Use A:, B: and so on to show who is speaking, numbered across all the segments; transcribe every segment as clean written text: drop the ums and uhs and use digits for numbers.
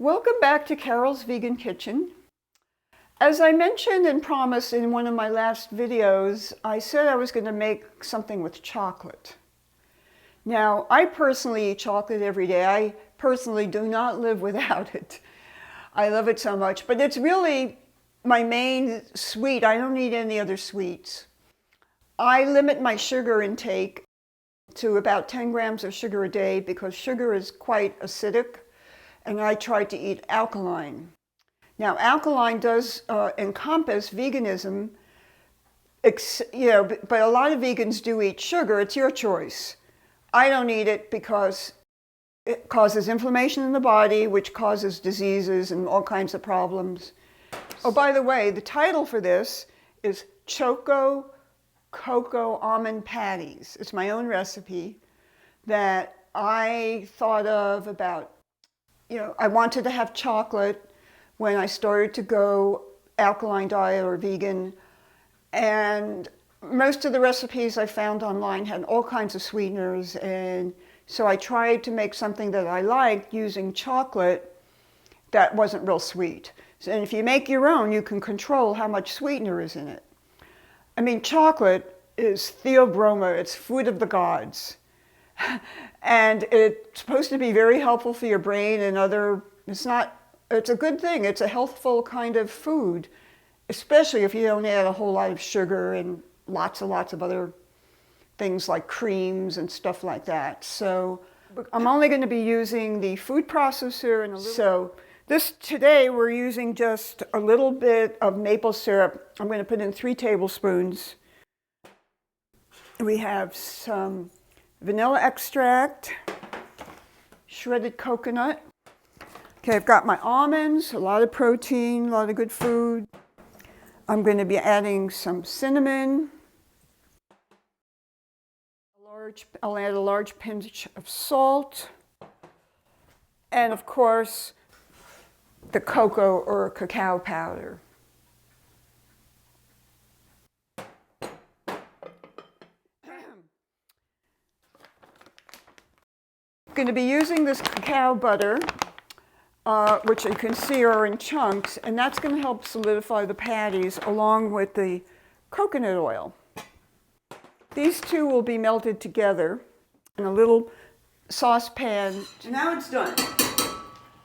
A: Welcome back to Carol's Vegan Kitchen. As I mentioned and promised in one of my last videos, I said I was going to make something with chocolate. Now, I personally eat chocolate every day. I personally do not live without it. I love it so much, but it's really my main sweet. I don't eat any other sweets. I limit my sugar intake to about 10 grams of sugar a day because sugar is quite acidic, and I try to eat alkaline. Now, alkaline does encompass veganism, but a lot of vegans do eat sugar. It's your choice. I don't eat it because it causes inflammation in the body, which causes diseases and all kinds of problems. Oh, by the way, the title for this is Choco Coco Almond Patties. It's my own recipe that I thought of about, I wanted to have chocolate when I started to go alkaline diet or vegan, and most of the recipes I found online had all kinds of sweeteners, and so I tried to make something that I liked using chocolate that wasn't real sweet. And if you make your own, you can control how much sweetener is in it. I mean, chocolate is Theobroma, it's food of the gods. And it's supposed to be very helpful for your brain and it's a good thing. It's a healthful kind of food, especially if you don't add a whole lot of sugar and lots of other things like creams and stuff like that. So I'm only going to be using the food processor and a little. So today we're using just a little bit of maple syrup. I'm going to put in 3 tablespoons. We have some vanilla extract, shredded coconut. Okay, I've got my almonds, a lot of protein, a lot of good food. I'm going to be adding some cinnamon. I'll add a large pinch of salt. And of course, the cocoa or cacao powder. I'm going to be using this cacao butter, which you can see are in chunks, and that's going to help solidify the patties along with the coconut oil. These two will be melted together in a little saucepan. And now it's done.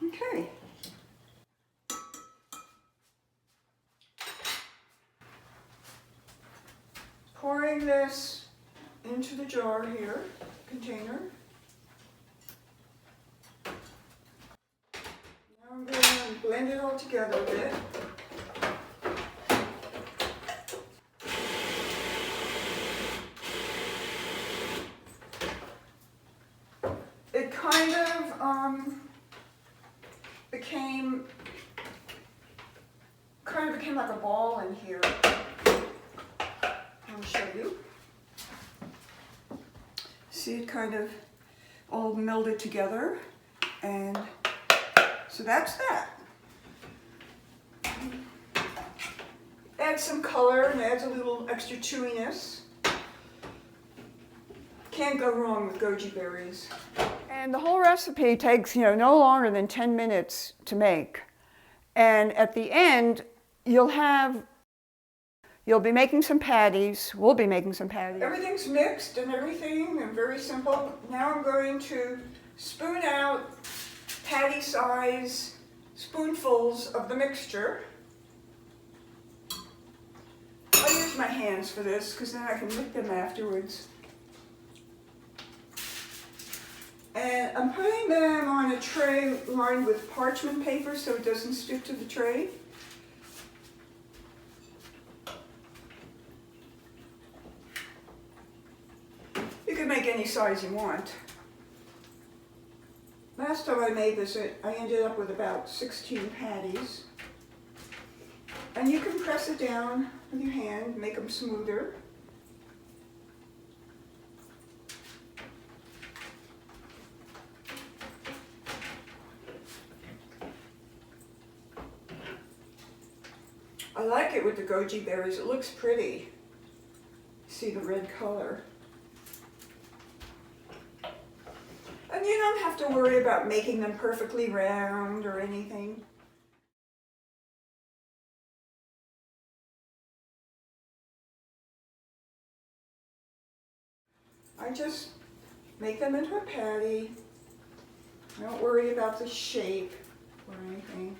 A: Okay. Pouring this into the jar here, container. I'm going to blend it all together a bit. It kind of became like a ball in here. I'll show you. See, it kind of all melded together, and so that's that. Adds some color and adds a little extra chewiness. Can't go wrong with goji berries. And the whole recipe takes, no longer than 10 minutes to make. And at the end, you'll be making some patties. We'll be making some patties. Everything's mixed and everything, and very simple. Now I'm going to spoon out patty size spoonfuls of the mixture. I'll use my hands for this because then I can lick them afterwards. And I'm putting them on a tray lined with parchment paper so it doesn't stick to the tray. You can make any size you want. Last time I made this, I ended up with about 16 patties. And you can press it down with your hand, make them smoother. I like it with the goji berries. It looks pretty. See the red color. And you don't have to worry about making them perfectly round or anything. I just make them into a patty. I don't worry about the shape or anything.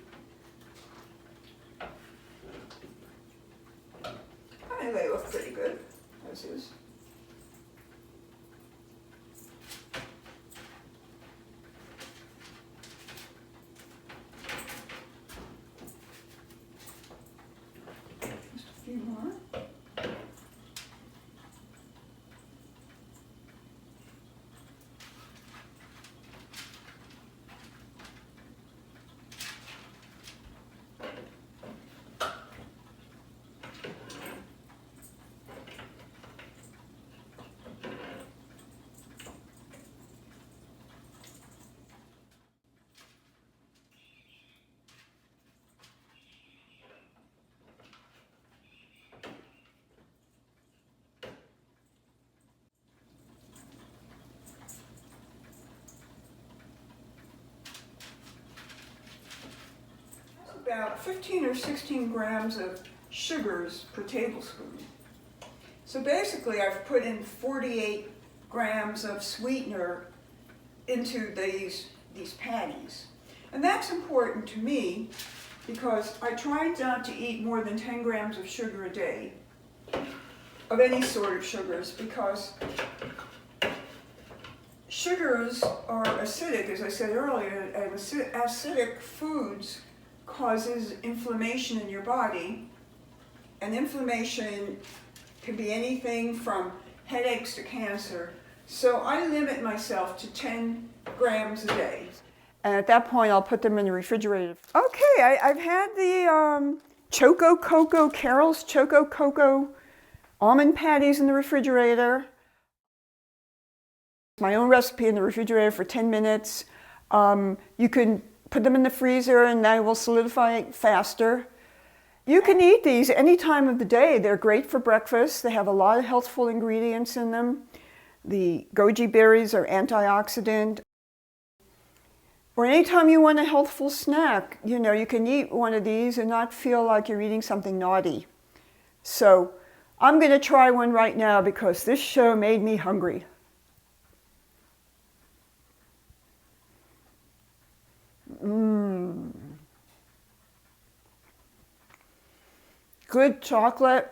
A: I mean, they look pretty good, as is. Just a few more. About 15 or 16 grams of sugars per tablespoon. So basically I've put in 48 grams of sweetener into these patties. And that's important to me because I try not to eat more than 10 grams of sugar a day, of any sort of sugars, because sugars are acidic, as I said earlier, and acidic foods causes inflammation in your body, and inflammation can be anything from headaches to cancer. So I limit myself to 10 grams a day. And at that point, I'll put them in the refrigerator. Okay, I've had the Choco Coco, Carol's Choco Coco Almond Patties in the refrigerator. My own recipe in the refrigerator for 10 minutes. You can put them in the freezer and they will solidify faster. You can eat these any time of the day. They're great for breakfast. They have a lot of healthful ingredients in them. The goji berries are antioxidant. Or anytime you want a healthful snack, you know, you can eat one of these and not feel like you're eating something naughty. So I'm going to try one right now because this show made me hungry. Good chocolate.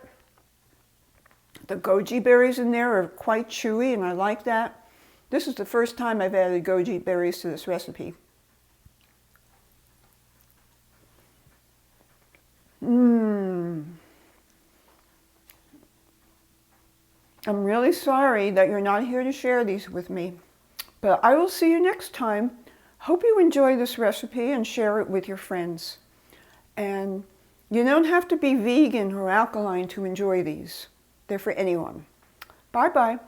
A: The goji berries in there are quite chewy and I like that. This is the first time I've added goji berries to this recipe. I'm really sorry that you're not here to share these with me, but I will see you next time. Hope you enjoy this recipe and share it with your friends. And you don't have to be vegan or alkaline to enjoy these. They're for anyone. Bye-bye.